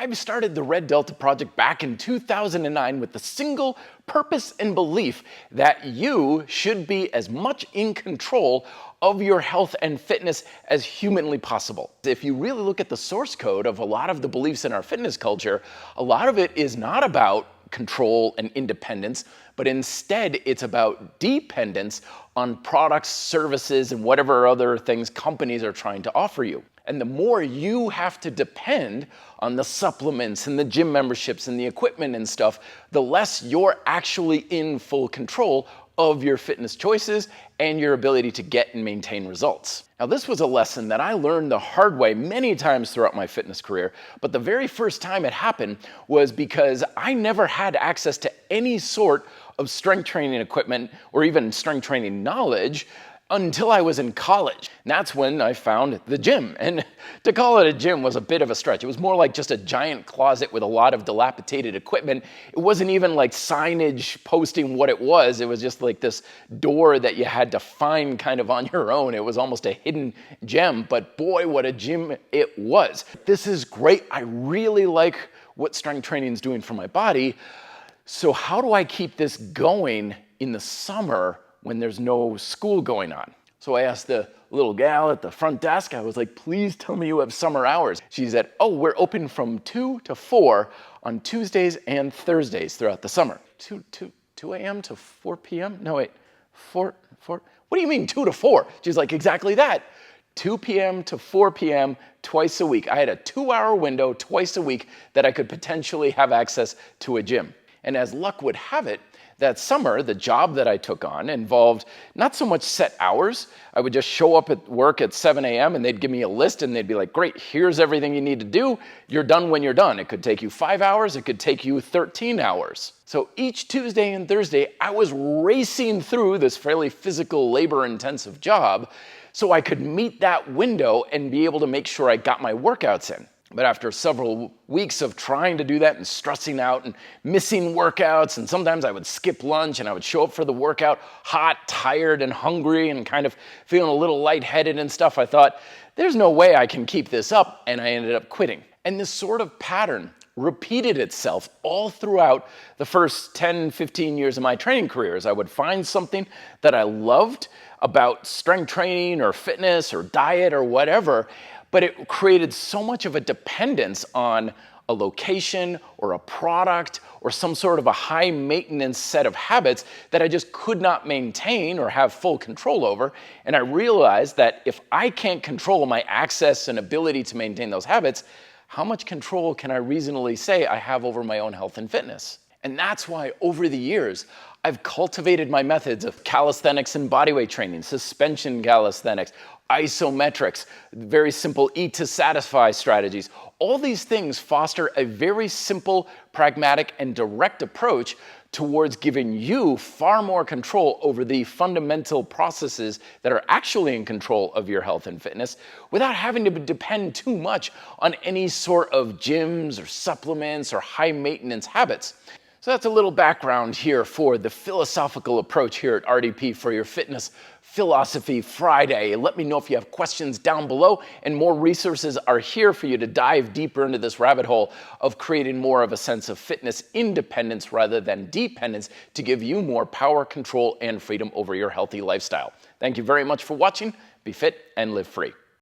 I started the Red Delta Project back in 2009 with the single purpose and belief that you should be as much in control of your health and fitness as humanly possible. If you really look at the source code of a lot of the beliefs in our fitness culture, a lot of it is not about control and independence, but instead it's about dependence on products, services, and whatever other things companies are trying to offer you. And the more you have to depend on the supplements and the gym memberships and the equipment and stuff, the less you're actually in full control of your fitness choices and your ability to get and maintain results. Now, this was a lesson that I learned the hard way many times throughout my fitness career, but the very first time it happened was because I never had access to any sort of strength training equipment or even strength training knowledge until I was in college. And that's when I found the gym. And to call it a gym was a bit of a stretch. It was more like just a giant closet with a lot of dilapidated equipment. It wasn't even like signage posting what it was. It was just like this door that you had to find kind of on your own. It was almost a hidden gem, but boy, what a gym it was. This is great. I really like what strength training is doing for my body. So how do I keep this going in the summer when there's no school going on? So I asked the little gal at the front desk, I was like, please tell me you have summer hours. She said, oh, we're open from 2 to 4 on Tuesdays and Thursdays throughout the summer. 2 a.m. to 4 p.m.? No, wait, 4, what do you mean 2 to 4? She's like, exactly that. 2 p.m. to 4 p.m. twice a week. I had a 2-hour window twice a week that I could potentially have access to a gym. And as luck would have it, that summer, the job that I took on involved not so much set hours. I would just show up at work at 7 a.m. and they'd give me a list and they'd be like, great, here's everything you need to do. You're done when you're done. It could take you 5 hours. It could take you 13 hours. So each Tuesday and Thursday, I was racing through this fairly physical, labor-intensive job so I could meet that window and be able to make sure I got my workouts in. But after several weeks of trying to do that and stressing out and missing workouts, and sometimes I would skip lunch and I would show up for the workout hot, tired, and hungry and kind of feeling a little lightheaded and stuff, I thought, there's no way I can keep this up, and I ended up quitting. And this sort of pattern repeated itself all throughout the first 10, 15 years of my training career. As I would find something that I loved about strength training or fitness or diet or whatever, but it created so much of a dependence on a location or a product or some sort of a high maintenance set of habits that I just could not maintain or have full control over. And I realized that if I can't control my access and ability to maintain those habits, how much control can I reasonably say I have over my own health and fitness? And that's why over the years, I've cultivated my methods of calisthenics and bodyweight training, suspension calisthenics, isometrics, very simple eat to satisfy strategies. All these things foster a very simple, pragmatic, and direct approach towards giving you far more control over the fundamental processes that are actually in control of your health and fitness without having to depend too much on any sort of gyms or supplements or high maintenance habits. So that's a little background here for the philosophical approach here at RDP for your Fitness Philosophy Friday. Let me know if you have questions down below, and more resources are here for you to dive deeper into this rabbit hole of creating more of a sense of fitness independence rather than dependence to give you more power, control, and freedom over your healthy lifestyle. Thank you very much for watching. Be fit and live free.